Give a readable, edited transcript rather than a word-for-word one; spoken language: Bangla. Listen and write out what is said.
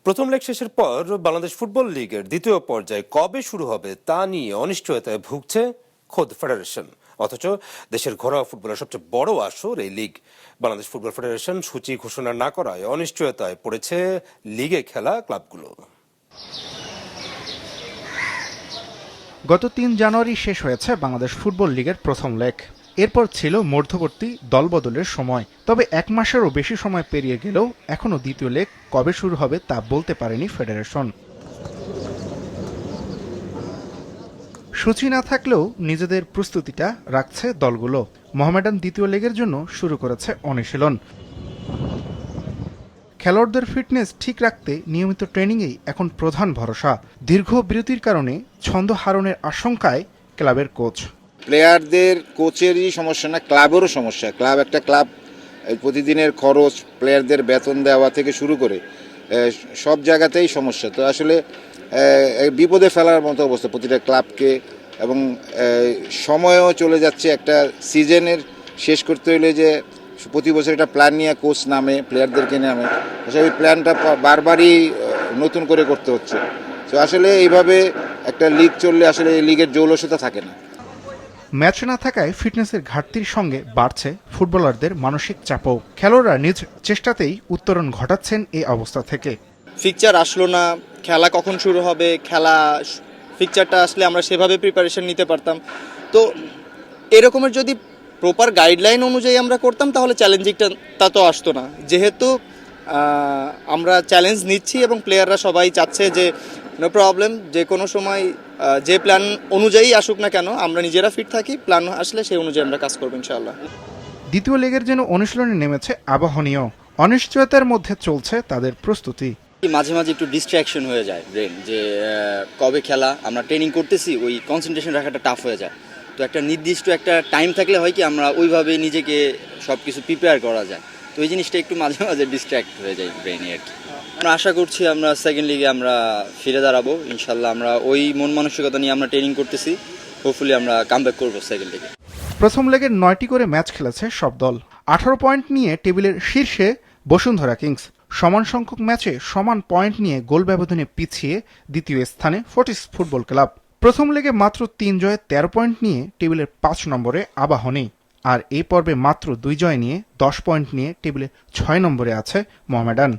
প্রথম লেগ শেষের পর বাংলাদেশ ফুটবল লিগের দ্বিতীয় পর্যায়ে কবে শুরু হবে তা নিয়ে অনিশ্চয়তায় ভুগছে খোদ ফেডারেশন। অথচ দেশের ঘরোয়া ফুটবলের সবচেয়ে বড় আসর এই লিগ। বাংলাদেশ ফুটবল ফেডারেশন সূচি ঘোষণা না করায় অনিশ্চয়তায় পড়েছে লিগে খেলা ক্লাবগুলো। গত ৩ জানুয়ারি শেষ হয়েছে বাংলাদেশ ফুটবল লিগের প্রথম লেগ। এরপর ছিল মধ্যবর্তী দলবদলের সময়। তবে ১ মাসেরও বেশি সময় পেরিয়ে গেলেও এখনও দ্বিতীয় লেগ কবে শুরু হবে তা বলতে পারেনি ফেডারেশন। সূচি না থাকলেও নিজেদের প্রস্তুতিটা রাখছে দলগুলো। মোহামেডান দ্বিতীয় লেগের জন্য শুরু করেছে অনুশীলন। খেলোয়াড়দের ফিটনেস ঠিক রাখতে নিয়মিত ট্রেনিংয়েই এখন প্রধান ভরসা। দীর্ঘ বিরতির কারণে ছন্দ হারানোর আশঙ্কায় ক্লাবের কোচ। প্লেয়ারদের কোচেরই সমস্যা না, ক্লাবেরও সমস্যা। ক্লাব প্রতিদিনের খরচ, প্লেয়ারদের বেতন দেওয়া থেকে শুরু করে সব জায়গাতেই সমস্যা। তো আসলে বিপদে ফেলার মতো অবস্থা প্রতিটা ক্লাবকে, এবং সময়ও চলে যাচ্ছে। একটা সিজনের শেষ করতে হলে যে প্রতি বছর একটা প্ল্যান নিয়ে কোচ নামে, প্লেয়ারদেরকে নামে, আসলে ওই প্ল্যানটা বারবারই নতুন করে করতে হচ্ছে। তো আসলে এইভাবে একটা লিগ চললে আসলে এই লিগের জৌলসতা থাকে না। ম্যাচ না থাকায় ফিটনেসের ঘাটতির সঙ্গে বাড়ছে ফুটবলারদের মানসিক চাপও। খেলোয়াড়রা নিজ চেষ্টাতেই উত্তরণ ঘটাচ্ছেন এই অবস্থা থেকে। ফিকচার আসলো না, খেলা কখন শুরু হবে, ফিকচারটা আসলে আমরা সেভাবে প্রিপারেশন নিতে পারতাম। তো এরকমের যদি প্রপার গাইডলাইন অনুযায়ী আমরা করতাম তাহলে চ্যালেঞ্জিংটা তা তো আসতো না। যেহেতু আমরা চ্যালেঞ্জ নিচ্ছি এবং প্লেয়াররা সবাই চাচ্ছে যে নো প্রবলেম, যে কোনো সময় যে প্ল্যান অনুযায়ী আসুক না কেন আমরা নিজেরা ফিট থাকি, প্ল্যান আসলে সেই অনুযায়ী আমরা কাজ করবো ইনশাআল্লাহ। দ্বিতীয় লেগের জন্য অনুশীলনে নেমেছে আবাহনীয়। অনিশ্চয়তার মধ্যে চলছে তাদের প্রস্তুতি। মাঝে মাঝে একটু ডিস্ট্র্যাকশন হয়ে যায় ব্রেন, যে কবে খেলা, আমরা ট্রেনিং করতেছি, ওই কনসেন্ট্রেশন রাখাটা টাফ হয়ে যায়। তো একটা নির্দিষ্ট একটা টাইম থাকলে হয় কি আমরা ওইভাবে নিজেকে সব কিছু প্রিপেয়ার করা যায়। তো এই জিনিসটা একটু মাঝে মাঝে ডিস্ট্র্যাক্ট হয়ে যায় ব্রেনে আর কি। আমরা আশা করছি আমরা সেকেন্ড লিগে আমরা ফিরে দাঁড়াবো ইনশাল্লাহ। আমরা ওই মন মানসিকতা নিয়ে আমরা ট্রেনিং করতেছি, হোপফুলি আমরা কামব্যাক করবো সেকেন্ড লিগে। প্রথম লেগের 9টি করে ম্যাচ খেলেছে সব দল। 18 পয়েন্ট নিয়ে টেবিলের শীর্ষে বসুন্ধরা কিংস। সমান সংখ্যক ম্যাচে সমান পয়েন্ট নিয়ে গোল ব্যবধানে পিছিয়ে দ্বিতীয় স্থানে ফোর্টিস ফুটবল ক্লাব। প্রথম লেগে মাত্র 3 জয়ে 13 পয়েন্ট নিয়ে টেবিলের 5 নম্বরে আবাহনী। আর এই পর্বে মাত্র 2 জয় নিয়ে 10 পয়েন্ট নিয়ে টেবিলে 6 নম্বরে আছে মোহামেডান।